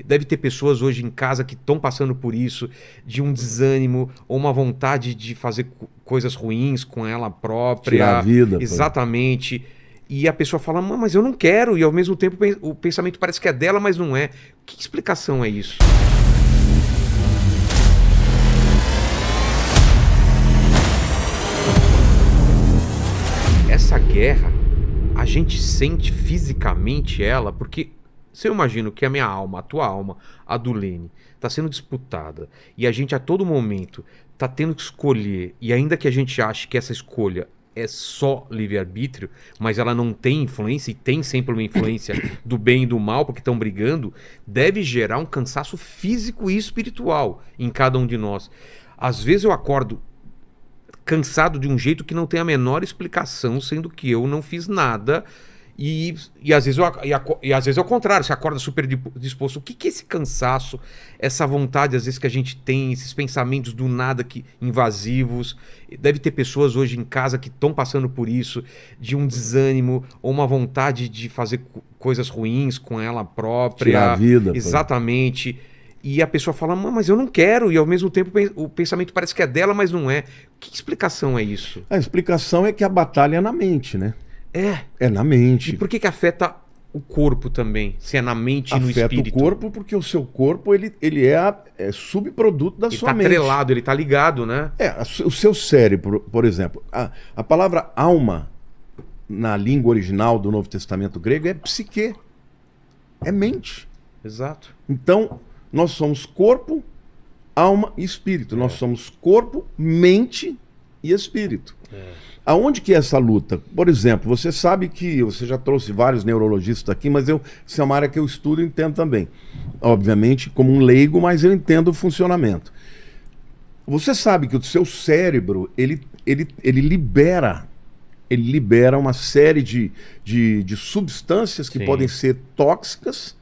Deve ter pessoas hoje em casa que estão passando por isso, de um desânimo ou uma vontade de fazer coisas ruins com ela própria. Tirar a vida. Exatamente. E a pessoa fala, mas eu não quero. E ao mesmo tempo o pensamento parece que é dela, mas não é. Que explicação é isso? Essa guerra, a gente sente fisicamente ela, porque se eu imagino que a minha alma, a tua alma, a do Lene, está sendo disputada, e a gente a todo momento está tendo que escolher, e ainda que a gente ache que essa escolha é só livre-arbítrio, mas ela não tem influência, e tem sempre uma influência do bem e do mal, porque estão brigando, deve gerar um cansaço físico e espiritual em cada um de nós. Às vezes eu acordo cansado de um jeito que não tem a menor explicação, sendo que eu não fiz nada. E às vezes às vezes é o contrário, você acorda super disposto. O que é esse cansaço, essa vontade, às vezes, que a gente tem, esses pensamentos do nada invasivos? Deve ter pessoas hoje em casa que estão passando por isso, de um desânimo ou uma vontade de fazer coisas ruins com ela própria. Tirar a vida. Exatamente. E a pessoa fala, mas eu não quero. E ao mesmo tempo o pensamento parece que é dela, mas não é. Que explicação é isso? A explicação é que a batalha é na mente, né? É na mente. E por que afeta o corpo também? Se é na mente e no espírito? Afeta o corpo porque o seu corpo ele é subproduto da sua mente. Ele está atrelado, ele está ligado, né? O seu cérebro, por exemplo. A palavra alma, na língua original do Novo Testamento grego, é psique. É mente. Exato. Então, nós somos corpo, alma e espírito. Nós somos corpo, mente e espírito. Aonde que é essa luta? Por exemplo, você sabe que você já trouxe vários neurologistas aqui, mas essa é uma área que eu estudo e entendo também. Obviamente, como um leigo, mas eu entendo o funcionamento. Você sabe que o seu cérebro, ele libera uma série de substâncias que podem ser tóxicas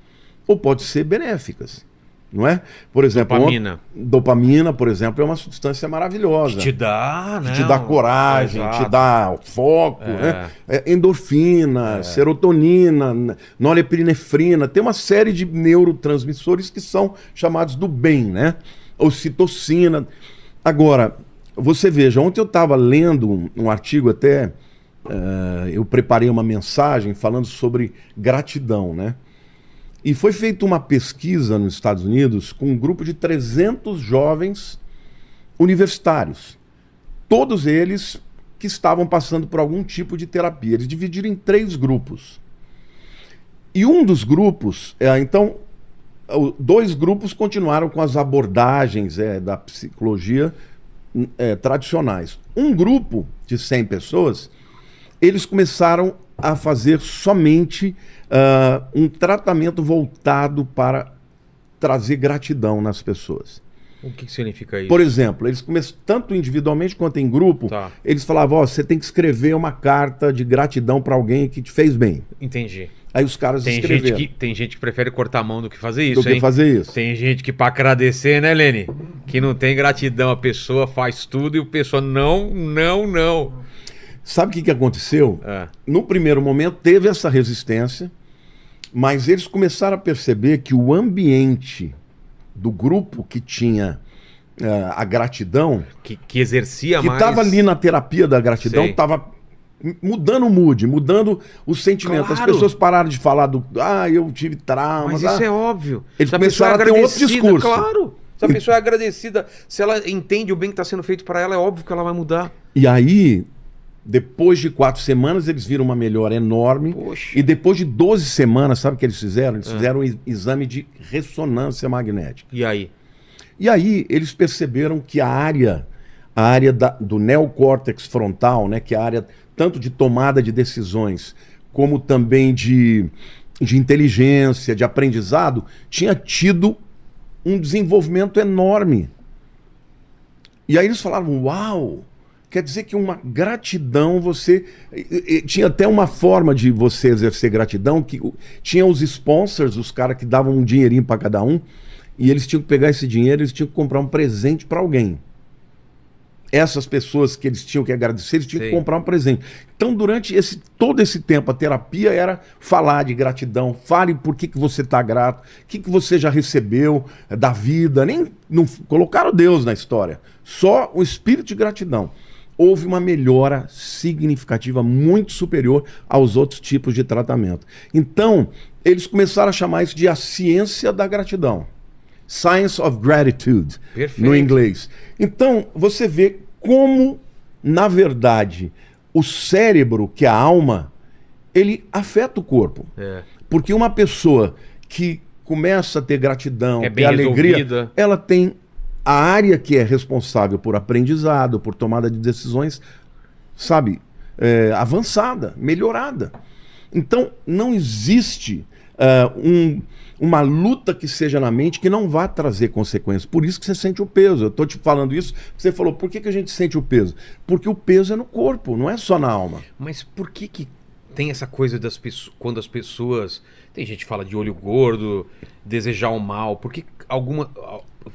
ou podem ser benéficas. Não é? Por exemplo, dopamina, por exemplo, é uma substância maravilhosa. Que te dá, né? Que te dá coragem, te dá foco, né? Endorfina, serotonina, norepinefrina. Tem uma série de neurotransmissores que são chamados do bem, né? Ocitocina. Agora, você veja, ontem eu estava lendo um artigo até, eu preparei uma mensagem falando sobre gratidão, né? E foi feita uma pesquisa nos Estados Unidos com um grupo de 300 jovens universitários. Todos eles que estavam passando por algum tipo de terapia. Eles dividiram em 3 grupos. E um dos grupos, então, 2 grupos continuaram com as abordagens da psicologia tradicionais. Um grupo de 100 pessoas, eles começaram a fazer somente um tratamento voltado para trazer gratidão nas pessoas. O que significa isso? Por exemplo, eles começam, tanto individualmente quanto em grupo, eles falavam, você tem que escrever uma carta de gratidão para alguém que te fez bem. Entendi. Aí os caras escreveram. Tem gente que prefere cortar a mão do que fazer isso, Tem gente que, para agradecer, né, Lene? Que não tem gratidão, a pessoa faz tudo e a pessoa não. Sabe o que aconteceu? No primeiro momento teve essa resistência, mas eles começaram a perceber que o ambiente do grupo que tinha a gratidão, que exercia mais, que estava ali na terapia da gratidão, estava mudando o mood, mudando o sentimento. Claro. As pessoas pararam de falar eu tive trauma. Mas isso é óbvio. Eles começaram a ter um outro discurso. Claro. Se a pessoa é agradecida, se ela entende o bem que está sendo feito para ela, é óbvio que ela vai mudar. E aí, depois de 4 semanas, eles viram uma melhora enorme. Poxa. E depois de 12 semanas, sabe o que eles fizeram? Eles fizeram um exame de ressonância magnética. E aí? E aí, eles perceberam que a área do neocórtex frontal, né, que é a área tanto de tomada de decisões, como também de inteligência, de aprendizado, tinha tido um desenvolvimento enorme. E aí eles falaram, uau! Quer dizer que uma gratidão, tinha até uma forma de você exercer gratidão, que tinha os sponsors, os caras que davam um dinheirinho para cada um, e eles tinham que pegar esse dinheiro, eles tinham que comprar um presente para alguém. essas pessoas que eles tinham que agradecer, eles tinham que comprar um presente. Então, durante todo esse tempo, a terapia era falar de gratidão. Fale por que você está grato, o que você já recebeu da vida. Nem não colocaram Deus na história, só o espírito de gratidão. Houve uma melhora significativa, muito superior aos outros tipos de tratamento. Então, eles começaram a chamar isso de a ciência da gratidão. Science of Gratitude, Perfeito. no inglês. Então, você vê como, na verdade, o cérebro, que é a alma, ele afeta o corpo. Porque uma pessoa que começa a ter gratidão, ter alegria, resolvida, ela tem a área que é responsável por aprendizado, por tomada de decisões, sabe, avançada, melhorada. Então, não existe uma luta que seja na mente que não vá trazer consequências. Por isso que você sente o peso. Eu estou te falando isso, você falou, por que a gente sente o peso? Porque o peso é no corpo, não é só na alma. Mas por que tem essa coisa das pessoas, quando as pessoas... Tem gente que fala de olho gordo, desejar o mal. Por que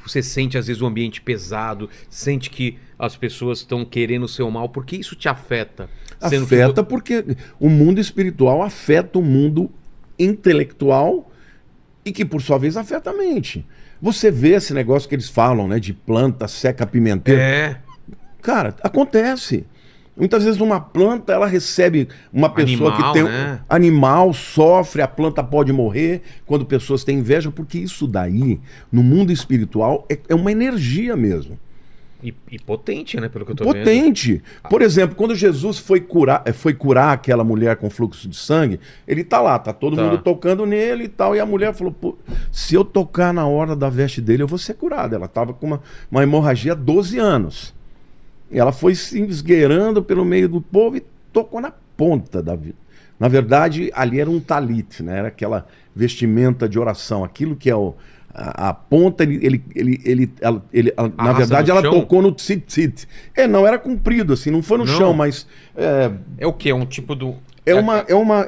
você sente às vezes o ambiente pesado, sente que as pessoas estão querendo o seu mal? Por que isso te afeta? Afeta porque o mundo espiritual afeta o mundo intelectual e que, por sua vez, afeta a mente. Você vê esse negócio que eles falam, né, de planta seca pimenteiro. Cara, acontece. Muitas vezes uma planta, ela recebe uma pessoa que tem animal, sofre, a planta pode morrer quando pessoas têm inveja, porque isso daí, no mundo espiritual, é uma energia mesmo. E potente, né? Pelo que eu tô vendo. Potente. Por exemplo, quando Jesus foi curar aquela mulher com fluxo de sangue, ele tá lá, tá todo mundo tocando nele e tal, e a mulher falou, pô, se eu tocar na hora da veste dele, eu vou ser curada. Ela tava com uma hemorragia há 12 anos. E ela foi se esgueirando pelo meio do povo e tocou na ponta da vida. Na verdade, ali era um talit, né? Era aquela vestimenta de oração, aquilo que é a ponta, na verdade, ela tocou no tzitzit. Não era comprido, assim, não foi no chão, mas... É o quê? É um tipo do... É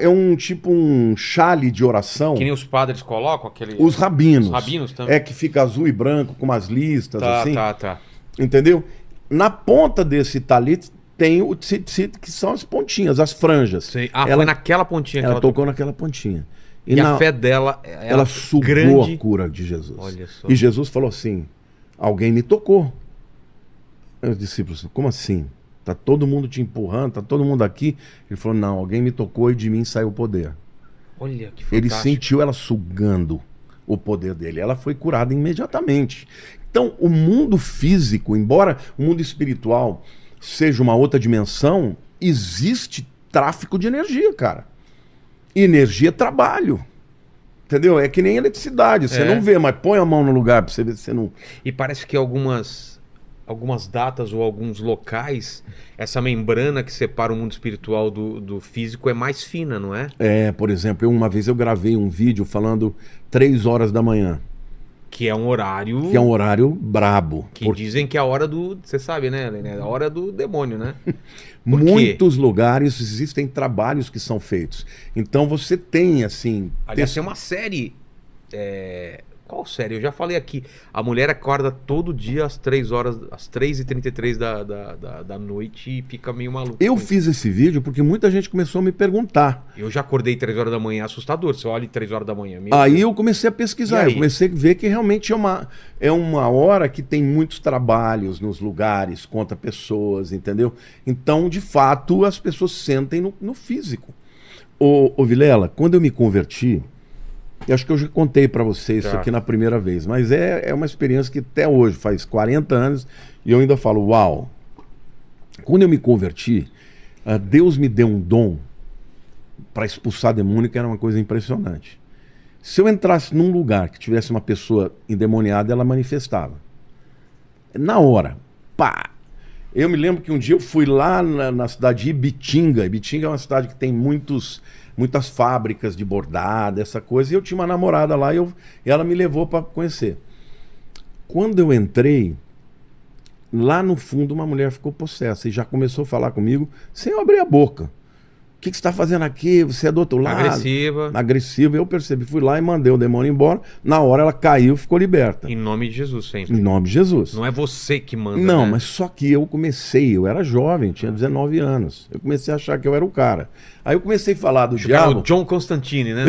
um tipo um chale de oração. Que nem os padres colocam? Os rabinos. Os rabinos também. Que fica azul e branco, com umas listas, assim. Tá. Entendeu? Na ponta desse talit tem o tzitzit, que são as pontinhas, as franjas. Sim. Foi naquela pontinha que ela tocou naquela pontinha. E a fé dela... Ela sugou a cura de Jesus. Olha só. E Jesus falou assim, alguém me tocou. Aí os discípulos, como assim? Tá todo mundo te empurrando, tá todo mundo aqui. Ele falou, não, alguém me tocou e de mim saiu o poder. Olha que fantástico. Ele sentiu ela sugando o poder dele. Ela foi curada imediatamente. Então, o mundo físico, embora o mundo espiritual seja uma outra dimensão, existe tráfico de energia, cara. E energia é trabalho. Entendeu? É que nem eletricidade. Você não vê, mas põe a mão no lugar pra você ver se você não... E parece que algumas datas ou alguns locais, essa membrana que separa o mundo espiritual do físico é mais fina, não é? Por exemplo, uma vez eu gravei um vídeo falando 3 horas da manhã. Que é um horário... Que é um horário brabo. Dizem que é a hora do... Você sabe, né, Helena? É a hora do demônio, né? Muitos lugares existem trabalhos que são feitos. Então você tem, assim... Aliás, tem uma série... Qual série? Eu já falei aqui. A mulher acorda todo dia às 3 horas, às 3h33 da noite e fica meio maluco. Eu fiz esse vídeo porque muita gente começou a me perguntar. Eu já acordei 3 horas da manhã, assustador. Você olha 3 horas da manhã. Aí eu comecei a pesquisar, eu comecei a ver que realmente é uma hora que tem muitos trabalhos nos lugares, contra pessoas, entendeu? Então, de fato, as pessoas sentem no físico. Ô Vilela, quando eu me converti... Eu acho que eu já contei para você isso aqui na primeira vez, mas é uma experiência que até hoje, faz 40 anos, e eu ainda falo, uau. Quando eu me converti, Deus me deu um dom para expulsar demônio, que era uma coisa impressionante. Se eu entrasse num lugar que tivesse uma pessoa endemoniada, ela manifestava. Na hora, pá! Eu me lembro que um dia eu fui lá na cidade de Ibitinga. Ibitinga é uma cidade que tem muitas fábricas de bordado, essa coisa. E eu tinha uma namorada lá e ela me levou para conhecer. Quando eu entrei, lá no fundo uma mulher ficou possessa e já começou a falar comigo sem eu abrir a boca. que você está fazendo aqui? Você é do outro lado. Agressiva. Eu percebi, fui lá e mandei o demônio embora. Na hora ela caiu, ficou liberta. Em nome de Jesus sempre. Em nome de Jesus. Não é você que manda, Não, né? mas só que eu era jovem, tinha 19 anos. Eu comecei a achar que eu era o cara. Aí eu comecei a falar do diabo. O John Constantine, né?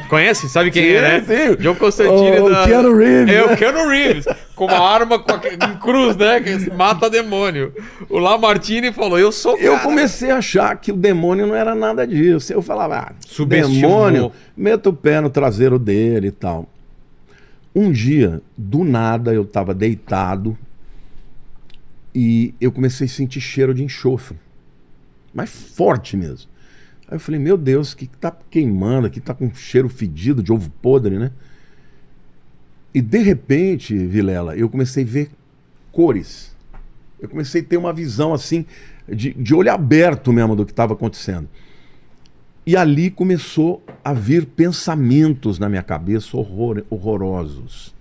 Conhece? Sabe quem é, né? Sim. John Constantine. O Keanu Reeves. É, o Keanu Reeves. Com uma arma em cruz, né? Que mata demônio. O Lamartine falou, eu sou o cara. Eu comecei a achar que o demônio não era nada disso. Eu falava, Subestimou. Demônio, meta o pé no traseiro dele e tal. Um dia, do nada, eu tava deitado e eu comecei a sentir cheiro de enxofre. Mas forte mesmo. Aí eu falei, meu Deus, o que tá queimando aqui? Tá com cheiro fedido de ovo podre, né? E de repente, Vilela, eu comecei a ver cores. Eu comecei a ter uma visão assim, de olho aberto mesmo do que estava acontecendo. E ali começou a vir pensamentos na minha cabeça horrorosos.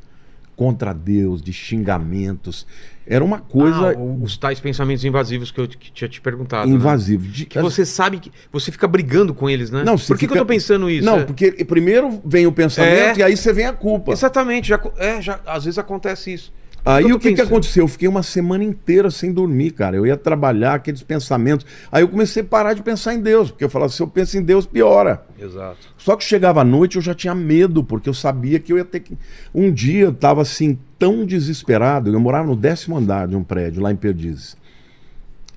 Contra Deus, de xingamentos. Era uma coisa... os tais pensamentos invasivos que eu tinha te perguntado. Invasivo. Né? Que você sabe que... Você fica brigando com eles, né? Não, Por que eu tô pensando isso? Não, porque primeiro vem o pensamento e aí você vem a culpa. Exatamente. Já, às vezes acontece isso. Aí o que aconteceu? Eu fiquei uma semana inteira sem dormir, cara. Eu ia trabalhar, aqueles pensamentos. Aí eu comecei a parar de pensar em Deus, porque eu falava, se eu penso em Deus, piora. Exato. Só que chegava à noite eu já tinha medo, porque eu sabia que eu ia ter que... Um dia eu estava assim, tão desesperado, eu morava no 10º andar de um prédio, lá em Perdizes.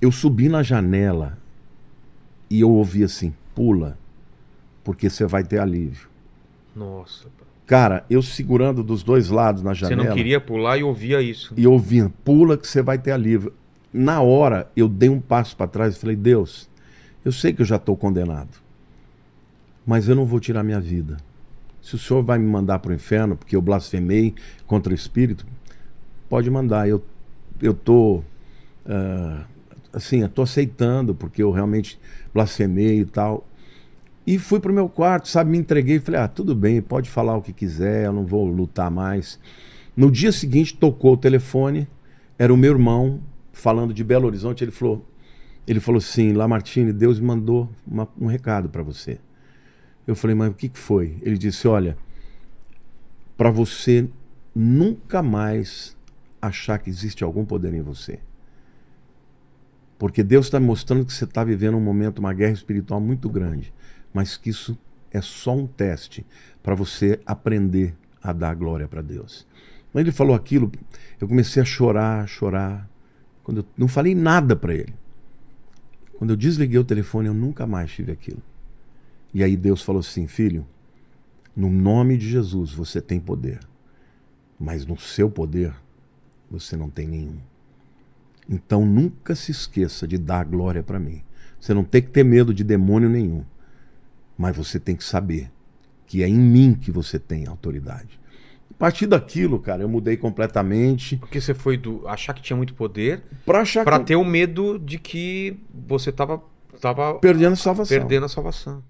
Eu subi na janela e eu ouvi assim, pula, porque você vai ter alívio. Nossa, cara, eu segurando dos dois lados na janela. Você não queria pular e ouvia isso. E ouvia, pula que você vai ter alívio. Na hora, eu dei um passo para trás e falei, Deus, eu sei que eu já estou condenado, mas eu não vou tirar minha vida. Se o Senhor vai me mandar para o inferno, porque eu blasfemei contra o Espírito, pode mandar. Eu estou assim, eu tô aceitando, porque eu realmente blasfemei e tal. E fui pro meu quarto, sabe, me entreguei e falei, tudo bem, pode falar o que quiser, eu não vou lutar mais. No dia seguinte tocou o telefone, era o meu irmão falando de Belo Horizonte, ele falou assim, Lamartine, Deus me mandou um recado para você. Eu falei, mas o que foi? Ele disse, olha, para você nunca mais achar que existe algum poder em você. Porque Deus está mostrando que você está vivendo um momento, uma guerra espiritual muito grande. Mas que isso é só um teste para você aprender a dar glória para Deus. Quando ele falou aquilo, eu comecei a chorar. Quando eu não falei nada para ele. Quando eu desliguei o telefone, eu nunca mais tive aquilo. E aí Deus falou assim, filho, no nome de Jesus você tem poder, mas no seu poder você não tem nenhum. Então nunca se esqueça de dar glória para mim. Você não tem que ter medo de demônio nenhum. Mas você tem que saber que é em mim que você tem autoridade. A partir daquilo, cara, eu mudei completamente. Porque você foi do achar que tinha muito poder para ter o medo de que você tava perdendo a salvação. Perdendo a salvação.